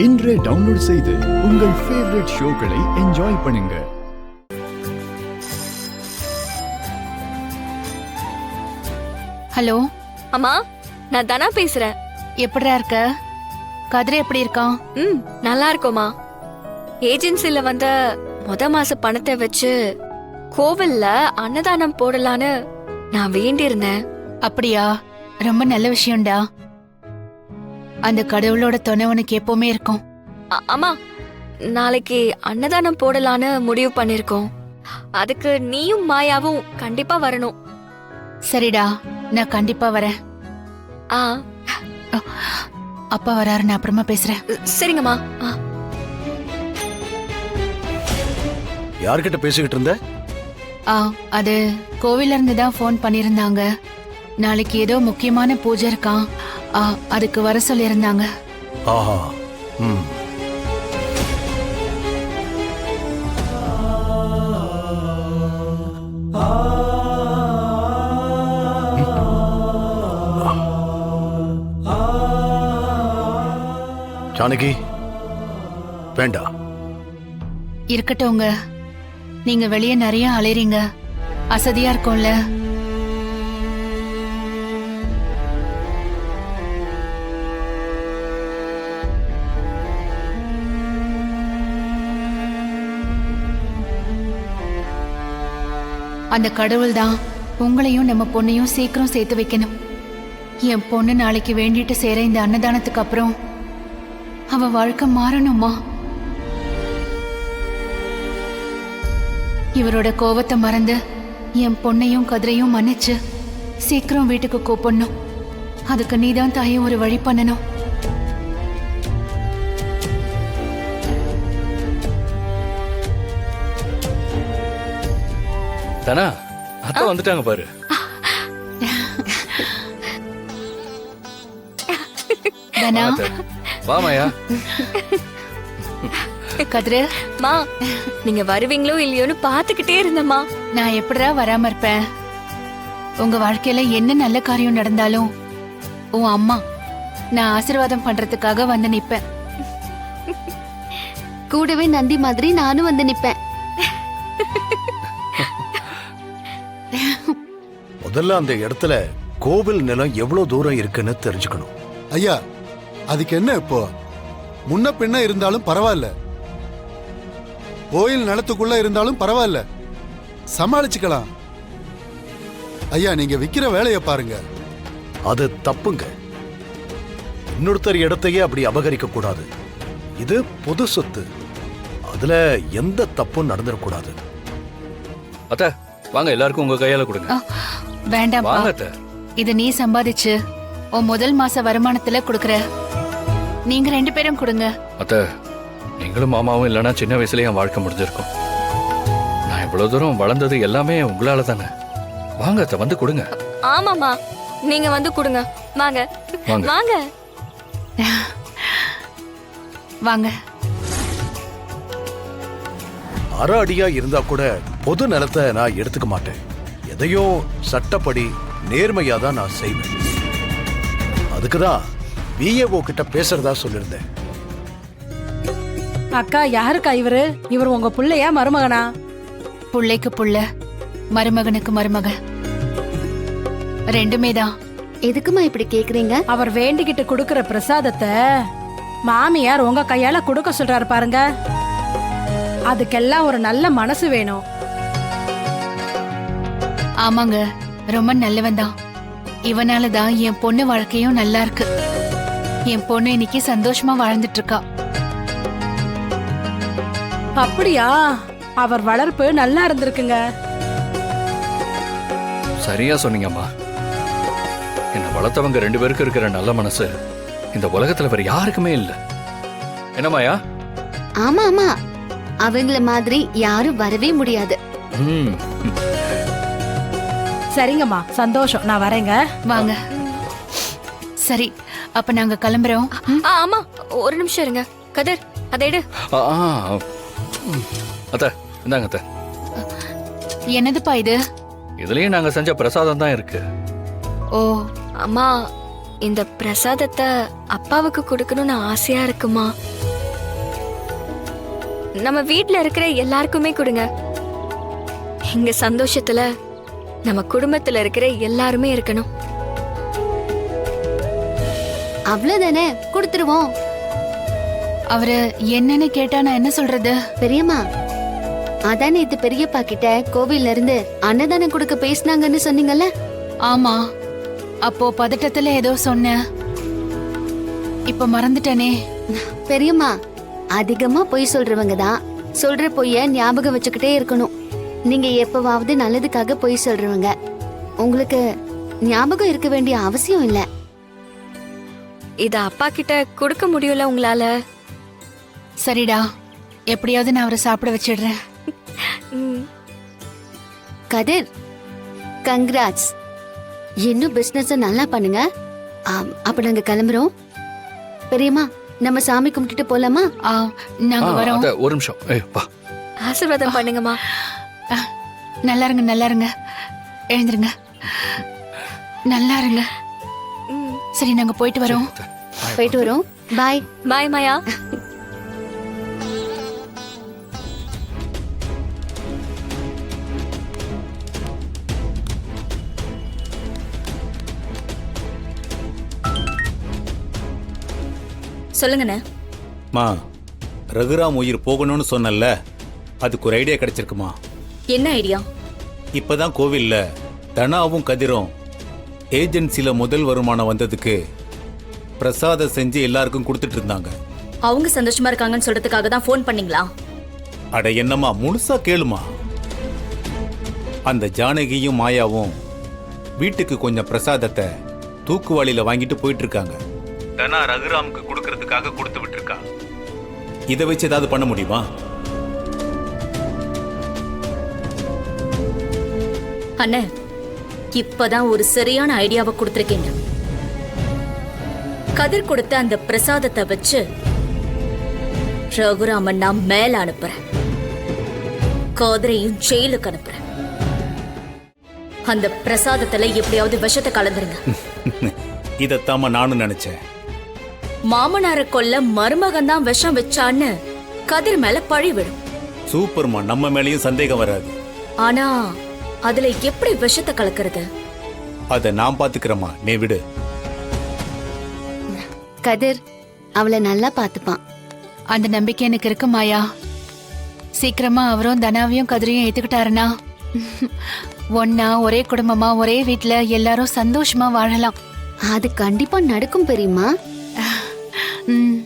இன்றே டவுன்லோட் செய்து உங்கள் ஃபேவரட் ஷோக்களை என்ஜாய் பண்ணுங்க. ஹலோ அம்மா, நான் தனா பேசுறேன். எப்படிடா இருக்க? கதிரை எப்படி இருக்கான்? நல்லா இருக்கோமா. ஏஜென்சில வந்த மாச பணத்தை வச்சு கோவில்ல அன்னதானம் போடலான்னு நான் வேண்டியிருந்தேன். அப்படியா? ரொம்ப நல்ல விஷயம்டா. அந்த கடவுளோட துணை உனக்கு எப்பவுமே இருக்கும். அம்மா, நாளைக்கு அன்னதானம் போடலான்னு முடிவு பண்ணிருக்கோம். அதுக்கு நீயும் மாயாவும் கண்டிப்பா வரணும். சரிடா, நான் கண்டிப்பா வரேன். ஆ, அப்பா வராரு, நான் அப்புறமா பேசுறேன். சரிங்கம்மா. யார்கிட்ட பேசிக்கிட்டு இருந்த? அது கோவில்ல இருந்து தான் ஃபோன் பண்ணிருந்தாங்க. நாளைக்கு ஏதோ முக்கியமான பூஜை இருக்கான், அதுக்கு வர சொல்லியிருந்தாங்க. ஆஹா. ஜானகி, வேண்டாம். இருக்கட்டும்ங்க, நீங்க வெளியே நிறைய அலைறீங்க, அசதியா இருக்கும்ல. அந்த கடவுள் தான் உங்களையும் நம்ம பொண்ணையும் சீக்கிரம் சேர்த்து வைக்கணும். என் பொண்ணு நாளைக்கு வேண்டிட்டு சேர இந்த அன்னதானத்துக்கு அப்புறம் அவ வாழ்க்கை மாறணுமா? இவரோட கோவத்தை மறந்து என் பொண்ணையும் கதிரையும் மன்னிச்சு சீக்கிரம் வீட்டுக்கு கூப்பிடணும். அதுக்கு நீதான் தாயை ஒரு வழி பண்ணணும். தனா, அத்தை வந்துட்டாங்க பாரு. தனா, வா மாயா. கதிரு, மா, நீங்க வருவீங்களோ இல்லையோன்னு பாத்துக்கிட்டே இருந்தம்மா. நான் எப்படிடா வராம இருப்பேன்? உங்க வாழ்க்கையில என்ன நல்ல காரியம் நடந்தாலும் உன் அம்மா நான் ஆசீர்வாதம் பண்றதுக்காக வந்து நிப்பேன். கூடவே நந்தி மாதிரி நானும் வந்து நிப்பேன். முதல்ல அந்த இடத்துல கோவில் நிலம் எவ்வளவு தூரம் இருக்குன்னு தெரிஞ்சுக்கணும். ஐயா, அதுக்கு என்ன இப்போ? முன்ன பின்ன இருந்தாலும் பரவாயில்ல, கோயில் நிலத்துக்குள்ள இருந்தாலும் பரவாயில்ல, சமாளிச்சுக்கலாம். ஐயா, நீங்க விக்கிற வேலையை பாருங்க. அது தப்புங்க. இன்னொருத்தர் இடத்தையே அப்படி அபகரிக்க கூடாது. இது பொது சொத்து, அதுல எந்த தப்பும் நடந்துடக்கூடாது. அத்தை வாங்க, எல்லாருக்கும் உங்க கையால கொடுங்க. வேண்டாம், வாங்க அத்தை. இது நீ சம்பாதிச்சு உன் முதல் மாச வருமானத்துல கொடுக்கற. நீங்க 2 பேரும் கொடுங்க. அத்தை, நீங்களும் மாமாவும் இல்லைன்னா சின்ன வயசுலயே என் வாழ்க்கை முடிஞ்சிருக்கும். நான் இவ்வளவு தூரம் வளர்ந்தது எல்லாமே உங்களால தானே. வாங்க அத்தை, வந்து கொடுங்க. ஆமாமா, நீங்க வந்து கொடுங்க. வாங்க வாங்க. வாங்க வாங்க. அரை அடியா இருந்தா கூட பொது நிலத்தை நான் எடுத்துக்க மாட்டேன். எதையும் சட்டப்படி நேர்மையா தான் நான் செய்வேன். அதுக்குதான் விஏஓ கிட்ட பேசுறதா சொல்லிருந்தேன். அக்கா, யாருக்கா இவரு? இவர் உங்க புள்ளையா மருமகனா? புள்ளைக்கு புள்ள, மருமகனுக்கு மருமக, ரெண்டுமே தான். எதுக்குமா இப்படி கேக்குறீங்க? அவர் வேண்டிக்கிட்டு கொடுக்கற பிரசாதத்தை மாமியார் உங்க கையால கொடுக்க சொல்றாரு பாருங்க. அதுக்கெல்லாம் ஒரு நல்ல மனசு வேணும். ஆமாங்க, ரொம்ப நல்லவன் தான். இவனால தான் என் பொண்ணு வாழ்க்கையும் நல்லா இருக்கு. என் பொண்ணு இன்னைக்கு சந்தோஷமா வாழ்ந்துட்டு இருக்கா. அப்படியா? அவர் வளர்ப்பு நல்லா இருந்திருக்குங்க. சரியா சொன்னீங்கம்மா. என்ன வளர்த்தவங்க 2 பேருக்கு இருக்கிற நல்ல மனசு இந்த உலகத்துல வேற யாருக்குமே இல்ல. என்னமாயா? ஆமா ஆமா, அவங்கள மாதிரி யாரும் வரவே முடியாது. சரிங்கம்மா, சந்தோஷம். நான் வரேங்க. வாங்க. சரி, அப்ப நாங்க கிளம்புறோம். ஆமா, ஒரு நிமிஷம் இருங்க. கதிர், அதை எடு. அத்தை இந்தாங்க அத்தை. என்னதுப்பா இது? இதுலயும் நாங்க செஞ்ச பிரசாதம் தான் இருக்கு. ஓ, அம்மா, இந்த பிரசாதத்தை அப்பாவுக்கு கொடுக்கணும்னு ஆசையா இருக்குமா. நம்ம வீட்ல இருக்கிற எல்லாருக்குமே கொடுங்க. எங்க சந்தோஷத்துல நம்ம குடும்பத்துல இருக்கிற எல்லாருமே இருக்கணும். அவ்வளவுதானே, கொடுத்துருவோம். அவரு என்னன்னு கேட்டா நான் என்ன சொல்றது? பெரியம்மா, அதானே இது பெரியப்பா கிட்ட கோவில்ல இருந்து அன்னதானம் கொடுக்க பேசினாங்கன்னு சொன்னீங்கல்ல? ஆமா, அப்போ பதட்டத்துல ஏதோ சொன்னேன். இப்ப மறந்துட்டேனே. பெரியம்மா, அதிகமா பொய் சொல்றவங்க தான் சொல்ற பொய்ய ஞாபகம் வச்சுக்கிட்டே இருக்கணும். நீங்க எப்பவாவது நல்லதுக்காக பொய் சொல்றவங்க. உங்களுக்கு ஞாபகம் இருக்க வேண்டிய அவசியம் இல்ல. இத அப்பா கிட்ட கொடுக்க முடியல உங்களால? சரிடா, எப்படியாவது நான் அவரை சாப்பிட வச்சிடுறேன். ம். கதிர், கங்க்ராட்ஸ். இன்னும் பிசினஸ் நல்லா பண்ணுங்க. அப்ப நாங்க கிளம்புறோம். பெரியம்மா, நம்ம சாமி கும்பிட்டுட்டு போலாமா? நாங்க வரோம். அத்தை, ஒரு நிமிஷம். ஏய், வா. ஆசீர்வாதம் பண்ணுங்கம்மா. நல்லா இருங்க, நல்லா இருங்க. எழுந்துருங்க, நல்லா இருங்க. ம். சரி, நாங்க போயிட்டு வரோம். அத்தை, போயிட்டு வரோம். பாய். பாய் மாயா. சொல்லுங்கண்ணே. மா, ரகுராம் உயிர் போகணும்னு சொன்னல, அதுக்கு ஒரு ஐடியா கிடைச்சிருக்குமா? என்ன ஐடியா? இப்பதான் கோவில்ல தனாவும் கதிரும் ஏஜென்சில முதல் வருமானம் வந்ததுக்கு பிரசாதம் செஞ்சு எல்லாருக்கும் கொடுத்துட்டு இருந்தாங்க. அவங்க சந்தோஷமா இருக்காங்கன்னு சொல்றதுக்காக தான் ஃபோன் பண்ணீங்களா? அட என்னம்மா, முழுசா கேளுமா. அந்த ஜானகியும் மாயாவும் வீட்டுக்கு கொஞ்சம் பிரசாதத்தை தூக்குவாளியில வாங்கிட்டு போயிட்டு இருக்காங்க. தனா ரகுராமுக்கு கொடுக்கறதுக்காக கொடுத்து விட்டுருக்கா. இதை வச்சு ஏதாவது பண்ண முடியுமா? அண்ணே, இப்பதான் ஒரு சரியான ஐடியாவை கொடுத்திருக்கீங்க. கதிர் கொடுத்த அந்த பிரசாதத்தை வச்சு ரகுராமன் நான் மேல அனுப்புறேன். கதிரையும் ஜெயிலுக்கு அனுப்புறேன். அந்த பிரசாதத்துல எப்படியாவது விஷத்தை கலந்துருங்க. இதைத்தாம நானும் நினைச்சேன். மாமனாரை கொல்ல மருமகன் தான் விஷம் வச்சான்னு கதிர் மேல பழி விடும். சூப்பர்மா, நம்ம மேலயும் சந்தேகம் வராது. ஆனா அதுல எப்படி விஷத்தை கலக்கிறது? அத நான் பாத்துக்கிறேம்மா, நீ விடு. கதிர் அவளை நல்லா பாத்துப்பான். அந்த நம்பிக்கை எனக்கு இருக்கு மாயா. சீக்கிரமா அவரும் தனாவையும் கதிரையும் ஏத்துக்கிட்டாருன்னா ஒன்னா ஒரே குடும்பமா ஒரே வீட்ல எல்லாரும் சந்தோஷமா வாழலாம். அது கண்டிப்பா நடக்கும் பெரியம்மா. ம்